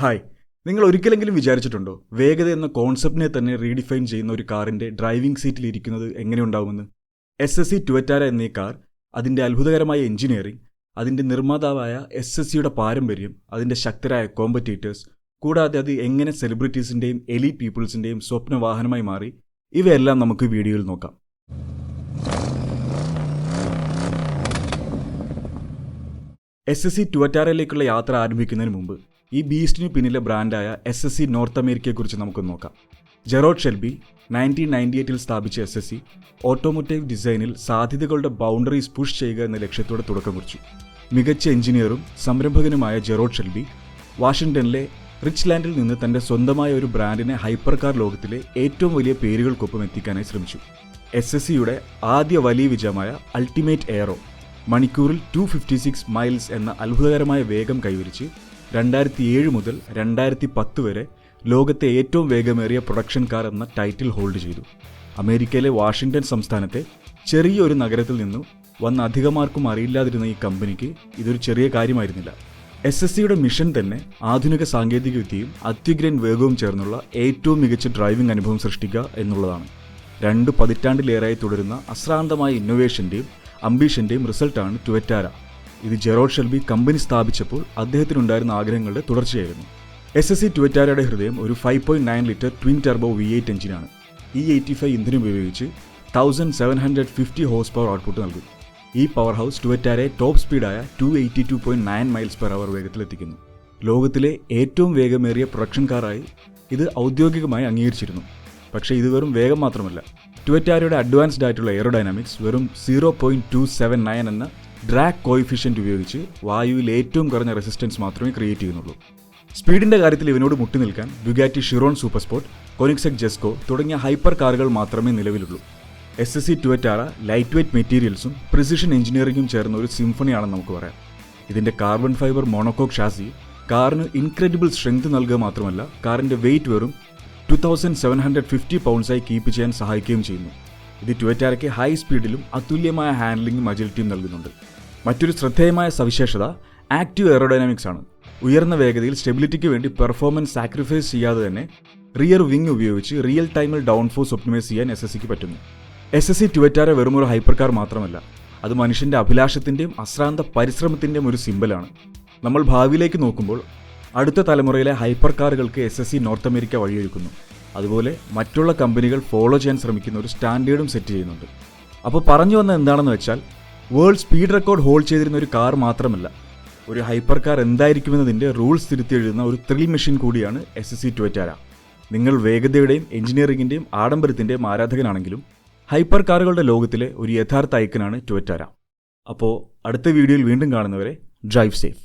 Hi, നിങ്ങൾ ഒരിക്കലെങ്കിലും വിചാരിച്ചിട്ടുണ്ടോ വേഗത എന്ന കോൺസെപ്റ്റിനെ തന്നെ റീഡിഫൈൻ ചെയ്യുന്ന ഒരു കാറിൻ്റെ ഡ്രൈവിംഗ് സീറ്റിൽ ഇരിക്കുന്നത് എങ്ങനെയുണ്ടാവുമെന്ന്? SSE ട്വറ്റാര എന്നീ കാർ, അതിൻ്റെ അത്ഭുതകരമായ എഞ്ചിനീയറിംഗ്, അതിൻ്റെ നിർമ്മാതാവായ SSEയുടെ പാരമ്പര്യം, അതിൻ്റെ ശക്തരായ കോമ്പറ്റീറ്റേഴ്സ്, കൂടാതെ അത് എങ്ങനെ സെലിബ്രിറ്റീസിൻ്റെയും എലീറ്റ് പീപ്പിൾസിൻ്റെയും സ്വപ്ന വാഹനമായി മാറി, ഇവയെല്ലാം നമുക്ക് വീഡിയോയിൽ നോക്കാം. SSE ട്വറ്റാരയിലേക്കുള്ള യാത്ര ആരംഭിക്കുന്നതിന് മുമ്പ് ഈ ബീസ്റ്റിന് പിന്നിലെ ബ്രാൻഡായ SSE നോർത്ത് അമേരിക്കയെക്കുറിച്ച് നമുക്ക് നോക്കാം. ജെറോഡ് ഷെൽബി 1998 സ്ഥാപിച്ച SSE ഓട്ടോമോട്ടീവ് ഡിസൈനിൽ സാധ്യതകളുടെ ബൗണ്ടറീസ് പുഷ് ചെയ്യുക എന്ന ലക്ഷ്യത്തോടെ തുടക്കം കുറിച്ചു. മികച്ച എഞ്ചിനീയറും സംരംഭകനുമായ ജെറോഡ് ഷെൽബി വാഷിംഗ്ടണിലെ റിച്ച്ലാൻഡിൽ നിന്ന് തൻ്റെ സ്വന്തമായ ഒരു ബ്രാൻഡിനെ ഹൈപ്പർ കാർ ലോകത്തിലെ ഏറ്റവും വലിയ പേരുകൾക്കൊപ്പം എത്തിക്കാനായി ശ്രമിച്ചു. SSEയുടെ ആദ്യ വലിയ വിജയമായ അൾട്ടിമേറ്റ് എയറോ മണിക്കൂറിൽ 256 മൈൽസ് എന്ന അത്ഭുതകരമായ വേഗം കൈവരിച്ച് 2007 മുതൽ 2010 വരെ ലോകത്തെ ഏറ്റവും വേഗമേറിയ പ്രൊഡക്ഷൻ കാർ എന്ന ടൈറ്റിൽ ഹോൾഡ് ചെയ്തു. അമേരിക്കയിലെ വാഷിംഗ്ടൺ സംസ്ഥാനത്തെ ചെറിയൊരു നഗരത്തിൽ നിന്നും വന്ന അധികമാർക്കും അറിയില്ലാതിരുന്ന ഈ കമ്പനിക്ക് ഇതൊരു ചെറിയ കാര്യമായിരുന്നില്ല. SSEയുടെ മിഷൻ തന്നെ ആധുനിക സാങ്കേതികവിദ്യയും അത്യുഗ്രൻ വേഗവും ചേർന്നുള്ള ഏറ്റവും മികച്ച ഡ്രൈവിംഗ് അനുഭവം സൃഷ്ടിക്കുക എന്നുള്ളതാണ്. 2 പതിറ്റാണ്ടിലേറെയായി തുടരുന്ന അശ്രാന്തമായ ഇന്നോവേഷൻ്റെയും അംബീഷൻ്റെയും റിസൾട്ടാണ് ട്വറ്റാര. ഇത് ജെറോഡ് ഷെൽബി കമ്പനി സ്ഥാപിച്ചപ്പോൾ അദ്ദേഹത്തിനുണ്ടായിരുന്ന ആഗ്രഹങ്ങളുടെ തുടർച്ചയായിരുന്നു. SSE ട്വറ്റാരയുടെ ഹൃദയം ഒരു 5.9 ലിറ്റർ ട്വിൻ ടർബോ V8 എഞ്ചിനാണ്. E85 ഇന്ധനം ഉപയോഗിച്ച് 1750 ഹോഴ്സ് പവർ ഔട്ട്പുട്ട് നൽകും. ഈ പവർ ഹൗസ് ട്വറ്റാരയെ ടോപ്പ് സ്പീഡായ 282.9 മൈൽസ് പെർ അവർ വേഗത്തിലെത്തിക്കുന്നു. ലോകത്തിലെ ഏറ്റവും വേഗമേറിയ പ്രൊഡക്ഷൻ കാറായി ഇത് ഔദ്യോഗികമായി അംഗീകരിച്ചിരുന്നു. പക്ഷേ ഇത് വെറും വേഗം മാത്രമല്ല. ട്വറ്റാരയുടെ അഡ്വാൻസ്ഡ് ആയിട്ടുള്ള എയറോഡൈനാമിക്സ് വെറും 0.279 എന്ന ഡ്രാഗ് കോയിഫിഷ്യൻ്റ് ഉപയോഗിച്ച് വായുവിൽ ഏറ്റവും കുറഞ്ഞ റെസിസ്റ്റൻസ് മാത്രമേ ക്രിയേറ്റ് ചെയ്യുന്നുള്ളൂ. സ്പീഡിൻ്റെ കാര്യത്തിൽ ഇവനോട് മുട്ടി നിൽക്കാൻ ബുഗാറ്റി ഷിറോൺ സൂപ്പർ സ്പോർട്ട്, കൊനിഗ്സെഗ് ജെസ്കോ തുടങ്ങിയ ഹൈപ്പർ കാറുകൾ മാത്രമേ നിലവിലുള്ളൂ. SSE ട്വറ്റാര ലൈറ്റ് വെയ്റ്റ് മെറ്റീരിയൽസും പ്രിസിഷൻ എഞ്ചിനീയറിംഗും ചേർന്ന ഒരു സിംഫണിയാണെന്ന് നമുക്ക് പറയാം. ഇതിൻ്റെ കാർബൺ ഫൈബർ മോണോകോക്ക് ഷാസി കാറിന് ഇൻക്രെഡിബിൾ സ്ട്രെങ്ത് നൽകുക മാത്രമല്ല, കാറിൻ്റെ വെയ്റ്റ് വെറും 2750 പൗണ്ട്സായി കീപ്പ് ചെയ്യാൻ സഹായിക്കുകയും ചെയ്യുന്നു. ഇത് ട്വറ്റാരയ്ക്ക് ഹൈ സ്പീഡിലും അതുല്യമായ ഹാൻഡ്ലിംഗും അജിലിറ്റിയും നൽകുന്നുണ്ട്. മറ്റൊരു ശ്രദ്ധേയമായ സവിശേഷത ആക്റ്റീവ് എയറോഡൈനാമിക്സ് ആണ്. ഉയർന്ന വേഗതയിൽ സ്റ്റെബിലിറ്റിക്ക് വേണ്ടി പെർഫോമൻസ് സാക്രിഫൈസ് ചെയ്യാതെ തന്നെ റിയർ വിങ് ഉപയോഗിച്ച് റിയൽ ടൈമിൽ ഡൗൺ ഫോഴ്സ് ഒപ്റ്റിമൈസ് ചെയ്യാൻ SSEക്ക് പറ്റുന്നു. SSE ട്വറ്റാര വെറും ഒരു ഹൈപ്പർ കാർ മാത്രമല്ല, അത് മനുഷ്യൻ്റെ അഭിലാഷത്തിൻ്റെയും അശ്രാന്ത പരിശ്രമത്തിൻ്റെയും ഒരു സിമ്പലാണ്. നമ്മൾ ഭാവിയിലേക്ക് നോക്കുമ്പോൾ അടുത്ത തലമുറയിലെ ഹൈപ്പർ കാറുകൾക്ക് SSE നോർത്ത് അമേരിക്ക വഴിയൊരുക്കുന്നു. അതുപോലെ മറ്റുള്ള കമ്പനികൾ ഫോളോ ചെയ്യാൻ ശ്രമിക്കുന്ന ഒരു സ്റ്റാൻഡേർഡും സെറ്റ് ചെയ്യുന്നുണ്ട്. അപ്പോൾ പറഞ്ഞു വന്നത് എന്താണെന്ന് വെച്ചാൽ, വേൾഡ് സ്പീഡ് റെക്കോർഡ് ഹോൾഡ് ചെയ്തിരുന്ന ഒരു കാർ മാത്രമല്ല, ഒരു ഹൈപ്പർ കാർ എന്തായിരിക്കുമെന്നതിൻ്റെ റൂൾസ് തിരുത്തി എഴുതുന്ന ഒരു ത്രിൽ മെഷീൻ കൂടിയാണ് SSE ട്വറ്റാര. നിങ്ങൾ വേഗതയുടെയും എഞ്ചിനീയറിംഗിൻ്റെയും ആഡംബരത്തിൻ്റെയും ആരാധകനാണെങ്കിലും ഹൈപ്പർ കാറുകളുടെ ലോകത്തിലെ ഒരു യഥാർത്ഥ ഐക്കനാണ് ട്വറ്റാര. അപ്പോൾ അടുത്ത വീഡിയോയിൽ വീണ്ടും കാണുന്നവരെ ഡ്രൈവ് സേഫ്.